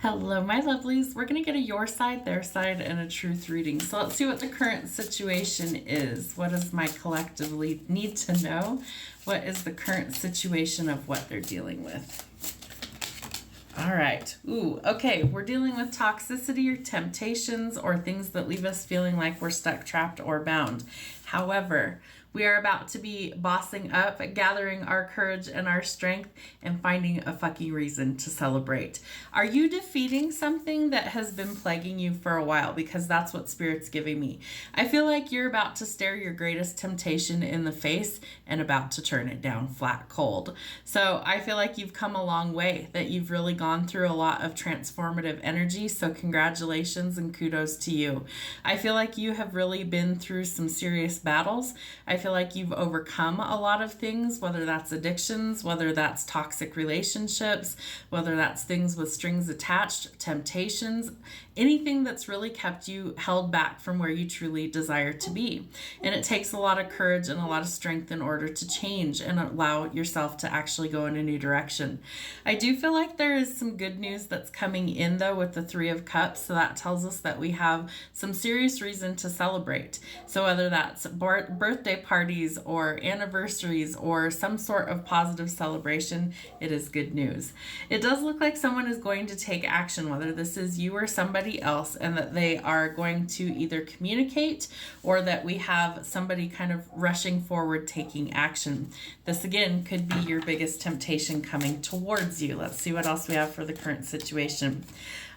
Hello, my lovelies. We're going to get a your side, their side, and a truth reading. So let's see what the current situation is. What does my collectively need to know? What is the current situation of what they're dealing with? All right. Okay. We're dealing with toxicity or temptations or things that leave us feeling like we're stuck, trapped, or bound. However, we are about to be bossing up, gathering our courage and our strength, and finding a fucking reason to celebrate. Are you defeating something that has been plaguing you for a while? Because that's what Spirit's giving me. I feel like you're about to stare your greatest temptation in the face and about to turn it down flat cold. So I feel like you've come a long way, that you've really gone through a lot of transformative energy. So congratulations and kudos to you. I feel like you have really been through some serious battles. I feel like you've overcome a lot of things, whether that's addictions, whether that's toxic relationships, whether that's things with strings attached, temptations, anything that's really kept you held back from where you truly desire to be. And it takes a lot of courage and a lot of strength in order to change and allow yourself to actually go in a new direction. I do feel like there is some good news that's coming in though with the Three of Cups. So that tells us that we have some serious reason to celebrate. So whether that's birthday parties or anniversaries or some sort of positive celebration, it is good news. It does look like someone is going to take action, whether this is you or somebody else, and that they are going to either communicate or that we have somebody kind of rushing forward taking action. This again could be your biggest temptation coming towards you. Let's see what else we have for the current situation.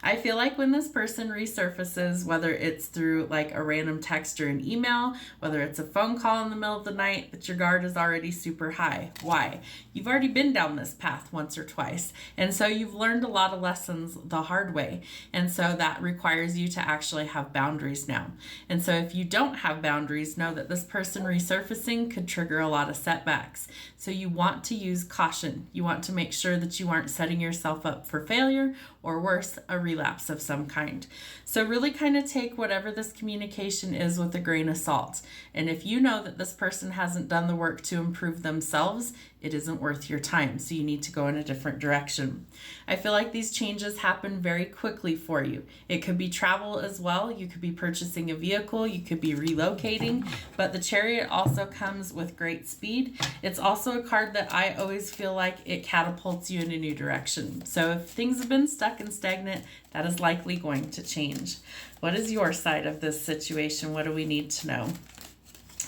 I feel like when this person resurfaces, whether it's through like a random text or an email, whether it's a phone call in the middle of the night, that your guard is already super high. Why? You've already been down this path once or twice. And so you've learned a lot of lessons the hard way. And so that requires you to actually have boundaries now. And so if you don't have boundaries, know that this person resurfacing could trigger a lot of setbacks. So you want to use caution. You want to make sure that you aren't setting yourself up for failure or worse, a relapse of some kind. So really kind of take whatever this communication is with a grain of salt. And if you know that this person hasn't done the work to improve themselves, it isn't worth your time. So you need to go in a different direction. I feel like these changes happen very quickly for you. It could be travel as well. You could be purchasing a vehicle. You could be relocating. But the Chariot also comes with great speed. It's also a card that I always feel like it catapults you in a new direction. So if things have been stuck and stagnant, that is likely going to change. What is your side of this situation? What do we need to know?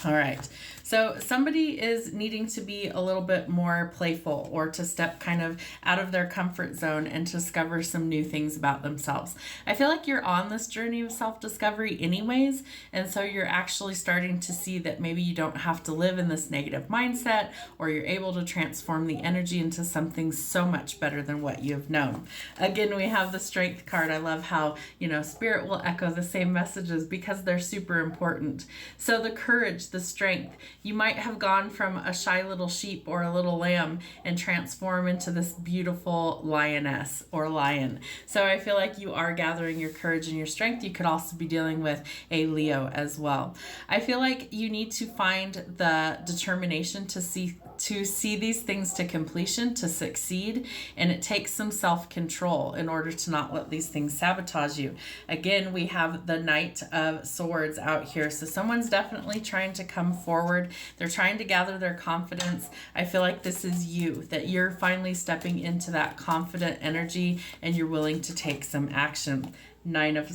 All right. So somebody is needing to be a little bit more playful or to step kind of out of their comfort zone and discover some new things about themselves. I feel like you're on this journey of self-discovery anyways, and so you're actually starting to see that maybe you don't have to live in this negative mindset, or you're able to transform the energy into something so much better than what you have known. Again, we have the Strength card. I love how, Spirit will echo the same messages because they're super important. So the courage, the strength, you might have gone from a shy little sheep or a little lamb and transform into this beautiful lioness or lion. So I feel like you are gathering your courage and your strength. You could also be dealing with a Leo as well. I feel like you need to find the determination to see these things to completion, to succeed, and it takes some self-control in order to not let these things sabotage you. Again, we have the Knight of Swords out here, so someone's definitely trying to come forward. They're trying to gather their confidence. I feel like this is you, that you're finally stepping into that confident energy and you're willing to take some action. Nine of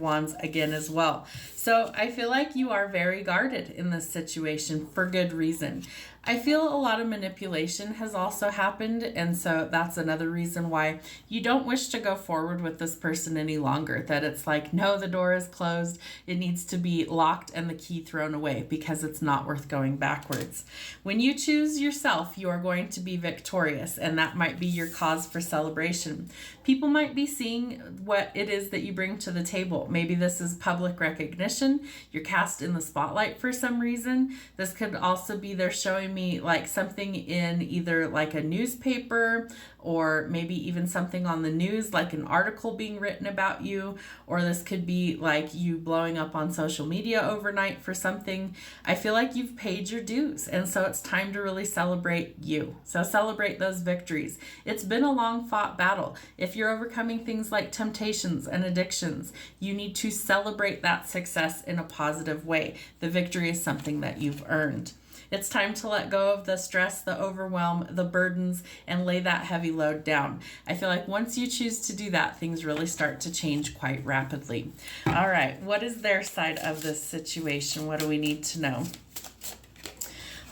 Wands again as well. So I feel like you are very guarded in this situation for good reason. I feel a lot of manipulation has also happened, and so that's another reason why you don't wish to go forward with this person any longer, that it's like, no, the door is closed, it needs to be locked and the key thrown away because it's not worth going backwards. When you choose yourself, you are going to be victorious, and that might be your cause for celebration. People might be seeing what it is that you bring to the table. Maybe this is public recognition. You're cast in the spotlight for some reason. This could also be they're showing me like something in either like a newspaper or maybe even something on the news, like an article being written about you, or this could be like you blowing up on social media overnight for something. I feel like you've paid your dues, and so it's time to really celebrate you. So celebrate those victories. It's been a long fought battle. If you're overcoming things like temptations and addictions, you need to celebrate that success in a positive way. The victory is something that you've earned. It's time to let go of the stress, the overwhelm, the burdens, and lay that heavy load down. I feel like once you choose to do that, things really start to change quite rapidly. All right, what is their side of this situation? What do we need to know?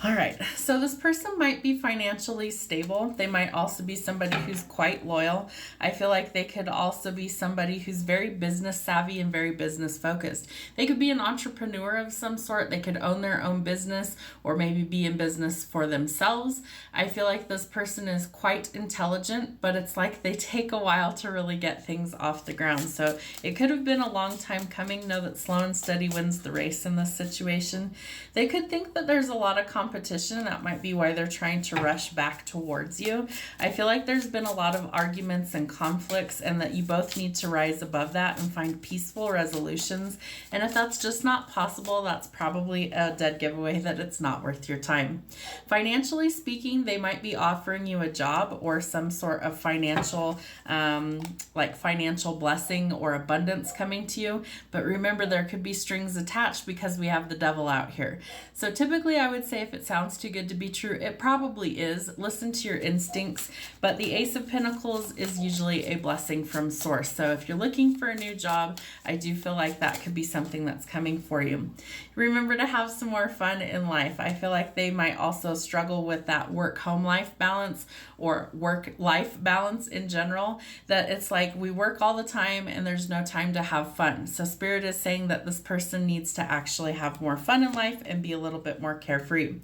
All right, so this person might be financially stable. They might also be somebody who's quite loyal. I feel like they could also be somebody who's very business savvy and very business focused. They could be an entrepreneur of some sort. They could own their own business or maybe be in business for themselves. I feel like this person is quite intelligent, but it's like they take a while to really get things off the ground. So it could have been a long time coming. Know that slow and steady wins the race in this situation. They could think that there's a lot of competition. That might be why they're trying to rush back towards you. I feel like there's been a lot of arguments and conflicts, and that you both need to rise above that and find peaceful resolutions. And if that's just not possible, that's probably a dead giveaway that it's not worth your time. Financially speaking, they might be offering you a job or some sort of financial financial blessing or abundance coming to you. But remember, there could be strings attached because we have the devil out here. So typically I would say if it sounds too good to be true, it probably is. Listen to your instincts, but the Ace of Pentacles is usually a blessing from source. So if you're looking for a new job, I do feel like that could be something that's coming for you. Remember to have some more fun in life. I feel like they might also struggle with that work-home life balance or work-life balance in general, that it's like we work all the time and there's no time to have fun. So Spirit is saying that this person needs to actually have more fun in life and be a little bit more carefree.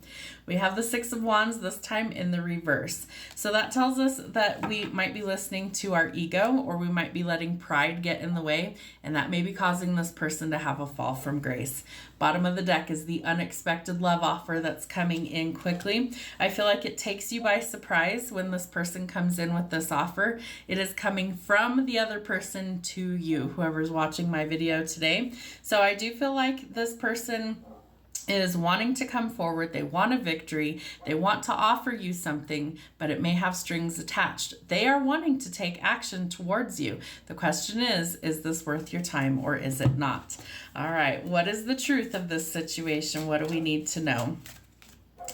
We have the Six of Wands, this time in the reverse. So that tells us that we might be listening to our ego, or we might be letting pride get in the way, and that may be causing this person to have a fall from grace. Bottom of the deck is the unexpected love offer that's coming in quickly. I feel like it takes you by surprise when this person comes in with this offer. It is coming from the other person to you, whoever's watching my video today. So I do feel like this person is wanting to come forward. They want a victory. They want to offer you something, but it may have strings attached. They are wanting to take action towards you. The question is this worth your time or is it not? All right, what is the truth of this situation? What do we need to know?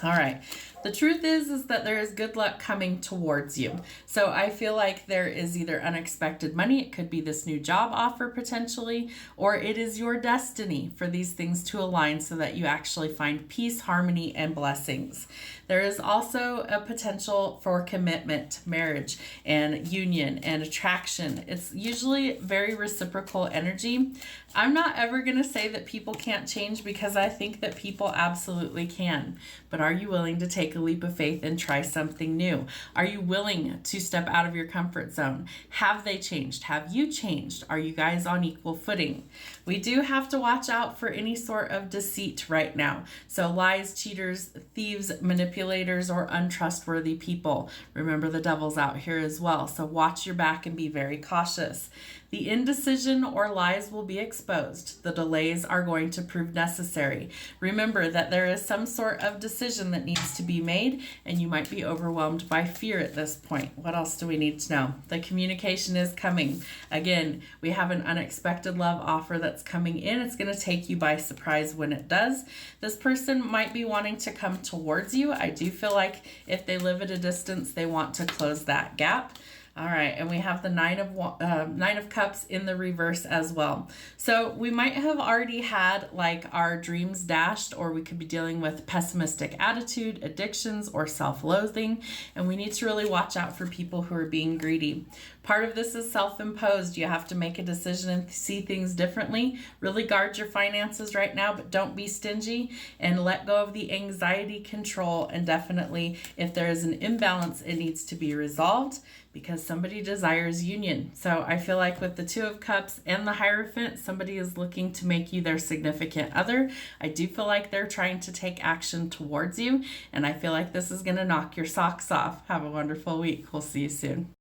All right. The truth is that there is good luck coming towards you. So I feel like there is either unexpected money, it could be this new job offer potentially, or it is your destiny for these things to align so that you actually find peace, harmony, and blessings. There is also a potential for commitment, marriage, and union, and attraction. It's usually very reciprocal energy. I'm not ever going to say that people can't change, because I think that people absolutely can. But are you willing to take a leap of faith and try something new? Are you willing to step out of your comfort zone? Have they changed? Have you changed? Are you guys on equal footing? We do have to watch out for any sort of deceit right now. So lies, cheaters, thieves, manipulators, or untrustworthy people. Remember, the devil's out here as well. So watch your back and be very cautious. The indecision or lies will be exposed. The delays are going to prove necessary. Remember that there is some sort of decision that needs to be made, and you might be overwhelmed by fear at this point. What else do we need to know? The communication is coming. Again, we have an unexpected love offer that's coming in. It's going to take you by surprise when it does. This person might be wanting to come towards you. I do feel like if they live at a distance, they want to close that gap. All right, and we have the Nine of Cups in the reverse as well. So we might have already had like our dreams dashed, or we could be dealing with pessimistic attitude, addictions, or self-loathing, and we need to really watch out for people who are being greedy. Part of this is self-imposed. You have to make a decision and see things differently. Really guard your finances right now, but don't be stingy, and let go of the anxiety control. And definitely, if there is an imbalance, it needs to be resolved because somebody desires union. So I feel like with the Two of Cups and the Hierophant, somebody is looking to make you their significant other. I do feel like they're trying to take action towards you, and I feel like this is going to knock your socks off. Have a wonderful week. We'll see you soon.